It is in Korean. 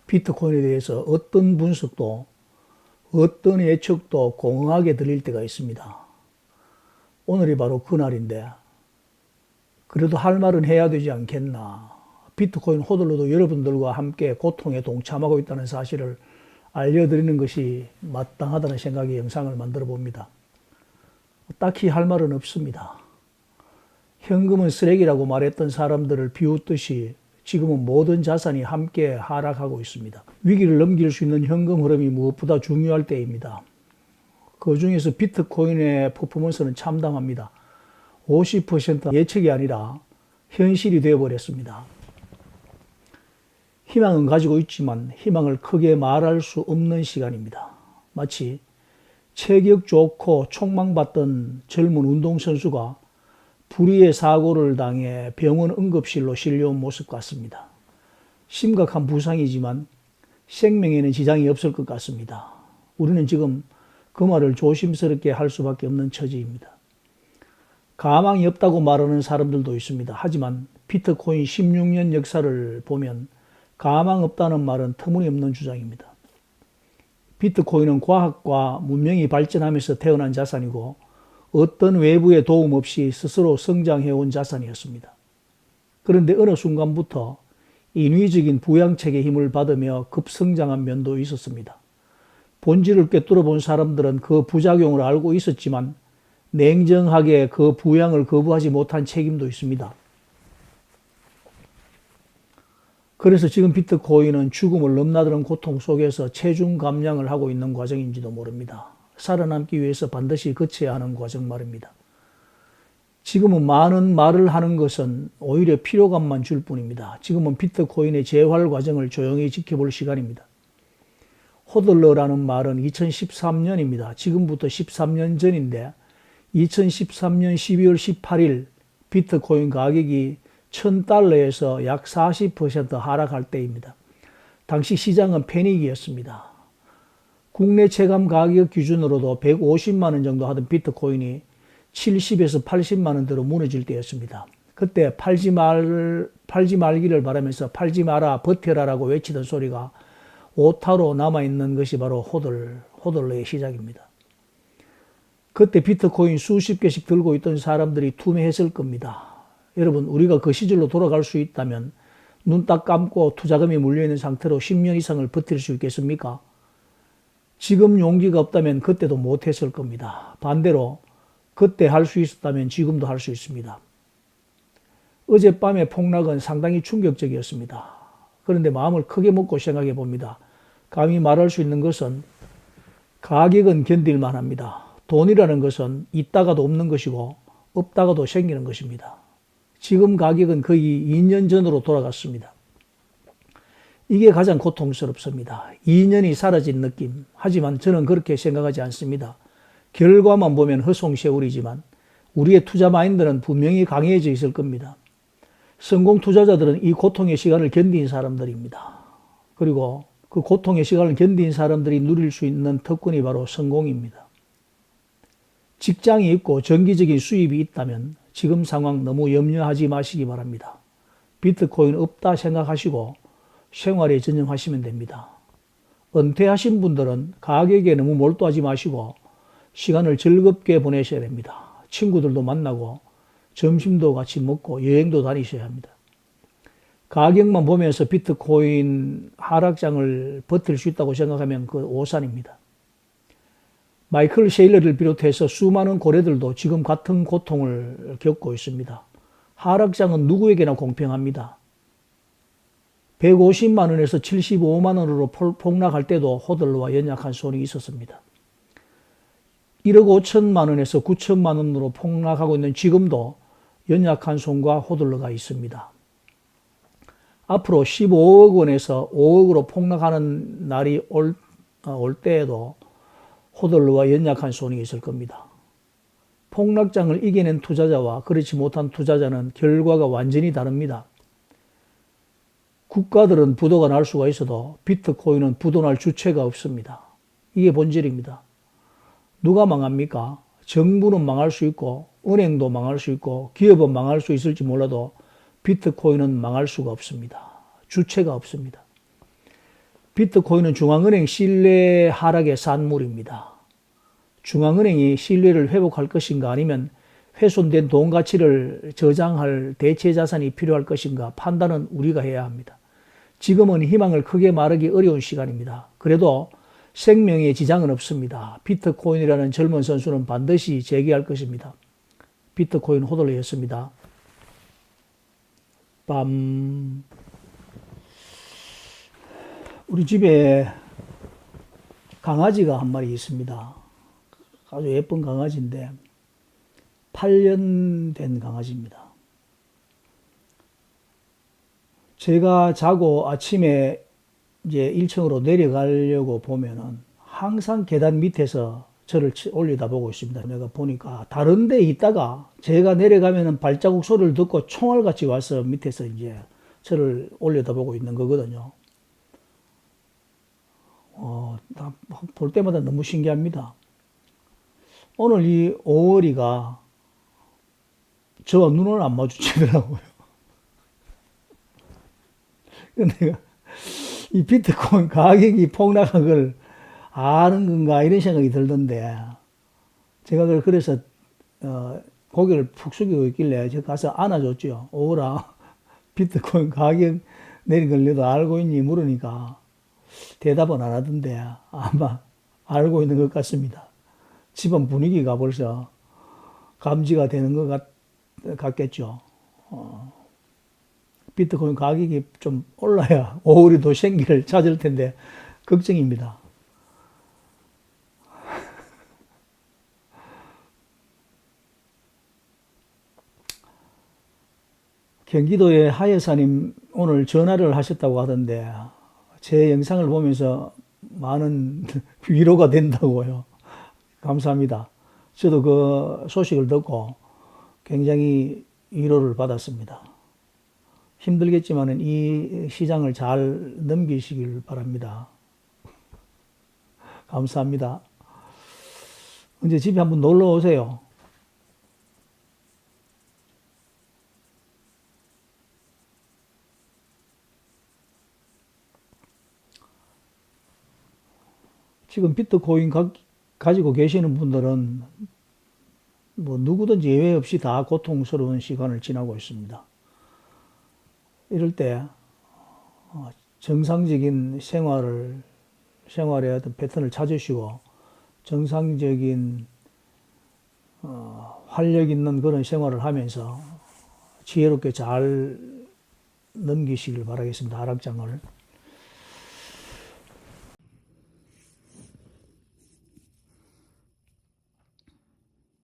비트코인에 대해서 어떤 분석도 어떤 예측도 공허하게 들릴 때가 있습니다. 오늘이 바로 그날인데 그래도 할 말은 해야 되지 않겠나. 비트코인 호들로도 여러분들과 함께 고통에 동참하고 있다는 사실을 알려드리는 것이 마땅하다는 생각에 영상을 만들어 봅니다. 딱히 할 말은 없습니다. 현금은 쓰레기라고 말했던 사람들을 비웃듯이 지금은 모든 자산이 함께 하락하고 있습니다. 위기를 넘길 수 있는 현금 흐름이 무엇보다 중요할 때입니다. 그 중에서 비트코인의 퍼포먼스는 참담합니다. 50% 예측이 아니라 현실이 되어버렸습니다. 희망은 가지고 있지만 희망을 크게 말할 수 없는 시간입니다. 마치 체격 좋고 촉망받던 젊은 운동선수가 불의의 사고를 당해 병원 응급실로 실려온 모습 같습니다. 심각한 부상이지만 생명에는 지장이 없을 것 같습니다. 우리는 지금 그 말을 조심스럽게 할 수밖에 없는 처지입니다. 가망이 없다고 말하는 사람들도 있습니다. 하지만 비트코인 16년 역사를 보면 가망 없다는 말은 터무니없는 주장입니다. 비트코인은 과학과 문명이 발전하면서 태어난 자산이고 어떤 외부의 도움 없이 스스로 성장해온 자산이었습니다. 그런데 어느 순간부터 인위적인 부양책의 힘을 받으며 급성장한 면도 있었습니다. 본질을 꿰뚫어 본 사람들은 그 부작용을 알고 있었지만 냉정하게 그 부양을 거부하지 못한 책임도 있습니다. 그래서 지금 비트코인은 죽음을 넘나드는 고통 속에서 체중 감량을 하고 있는 과정인지도 모릅니다. 살아남기 위해서 반드시 거쳐야 하는 과정 말입니다. 지금은 많은 말을 하는 것은 오히려 피로감만 줄 뿐입니다. 지금은 비트코인의 재활 과정을 조용히 지켜볼 시간입니다. 호들러라는 말은 2013년입니다. 지금부터 13년 전인데 2013년 12월 18일 비트코인 가격이 $1000에서 약 40% 하락할 때입니다. 당시 시장은 패닉이었습니다. 국내 체감 가격 기준으로도 150만 원 정도 하던 비트코인이 70에서 80만 원대로 무너질 때였습니다. 그때 팔지 말기를 바라면서 팔지 마라, 버텨라라고 외치던 소리가 오타로 남아있는 것이 바로 호들러의 시작입니다. 그때 비트코인 수십 개씩 들고 있던 사람들이 투매했을 겁니다. 여러분, 우리가 그 시절로 돌아갈 수 있다면 눈 딱 감고 투자금이 물려있는 상태로 10년 이상을 버틸 수 있겠습니까? 지금 용기가 없다면 그때도 못했을 겁니다. 반대로 그때 할 수 있었다면 지금도 할 수 있습니다. 어젯밤의 폭락은 상당히 충격적이었습니다. 그런데 마음을 크게 먹고 생각해 봅니다. 감히 말할 수 있는 것은 가격은 견딜만 합니다. 돈이라는 것은 있다가도 없는 것이고 없다가도 생기는 것입니다. 지금 가격은 거의 2년 전으로 돌아갔습니다. 이게 가장 고통스럽습니다. 2년이 사라진 느낌. 하지만 저는 그렇게 생각하지 않습니다. 결과만 보면 허송세월이지만 우리의 투자 마인드는 분명히 강해져 있을 겁니다. 성공 투자자들은 이 고통의 시간을 견딘 사람들입니다. 그리고 그 고통의 시간을 견딘 사람들이 누릴 수 있는 특권이 바로 성공입니다. 직장이 있고 정기적인 수입이 있다면 지금 상황 너무 염려하지 마시기 바랍니다. 비트코인 없다 생각하시고 생활에 전념하시면 됩니다. 은퇴하신 분들은 가격에 너무 몰두하지 마시고 시간을 즐겁게 보내셔야 됩니다. 친구들도 만나고 점심도 같이 먹고 여행도 다니셔야 합니다. 가격만 보면서 비트코인 하락장을 버틸 수 있다고 생각하면 그 오산입니다. 마이클 셰일러를 비롯해서 수많은 고래들도 지금 같은 고통을 겪고 있습니다. 하락장은 누구에게나 공평합니다. 150만 원에서 75만 원으로 폭락할 때도 호들러와 연약한 손이 있었습니다. 1억 5천만 원에서 9천만 원으로 폭락하고 있는 지금도 연약한 손과 호들러가 있습니다. 앞으로 15억 원에서 5억으로 폭락하는 날이 올 때에도 호들러와 연약한 손이 있을 겁니다. 폭락장을 이겨낸 투자자와 그렇지 못한 투자자는 결과가 완전히 다릅니다. 국가들은 부도가 날 수가 있어도 비트코인은 부도 날 주체가 없습니다. 이게 본질입니다. 누가 망합니까? 정부는 망할 수 있고 은행도 망할 수 있고 기업은 망할 수 있을지 몰라도 비트코인은 망할 수가 없습니다. 주체가 없습니다. 비트코인은 중앙은행 신뢰 하락의 산물입니다. 중앙은행이 신뢰를 회복할 것인가 아니면 훼손된 돈 가치를 저장할 대체 자산이 필요할 것인가 판단은 우리가 해야 합니다. 지금은 희망을 크게 말하기 어려운 시간입니다. 그래도 생명에 지장은 없습니다. 비트코인이라는 젊은 선수는 반드시 재기할 것입니다. 비트코인 호들레였습니다. 빰. 우리 집에 강아지가 한 마리 있습니다. 아주 예쁜 강아지인데 8년 된 강아지입니다. 제가 자고 아침에 이제 1층으로 내려가려고 보면은 항상 계단 밑에서 저를 올려다보고 있습니다. 내가 보니까 다른 데 있다가 제가 내려가면은 발자국 소리를 듣고 총알같이 와서 밑에서 이제 저를 올려다보고 있는 거거든요. 볼 때마다 너무 신기합니다. 오늘 이 5월이가 저와 눈을 안 마주치더라고요. 내가 이 비트코인 가격이 폭락한 걸 아는 건가 이런 생각이 들던데 제가 그래서 고개를 푹 숙이고 있길래 제가 가서 안아줬죠. 오라 비트코인 가격 내린 걸 너도 알고 있니 물으니까 대답은 안 하던데 아마 알고 있는 것 같습니다. 집안 분위기가 벌써 감지가 되는 것 같겠죠. 비트코인 가격이 좀 올라야 오월이 더 생기를 찾을 텐데 걱정입니다. 경기도의 하여사님 오늘 전화를 하셨다고 하던데 제 영상을 보면서 많은 위로가 된다고요. 감사합니다. 저도 그 소식을 듣고 굉장히 위로를 받았습니다. 힘들겠지만 이 시장을 잘 넘기시길 바랍니다. 감사합니다. 언제 집에 한번 놀러 오세요. 지금 비트코인 가지고 계시는 분들은 뭐 누구든지 예외 없이 다 고통스러운 시간을 지나고 있습니다. 이럴 때 정상적인 생활의 어떤 패턴을 찾으시고 정상적인 활력 있는 그런 생활을 하면서 지혜롭게 잘 넘기시길 바라겠습니다. 하락장을.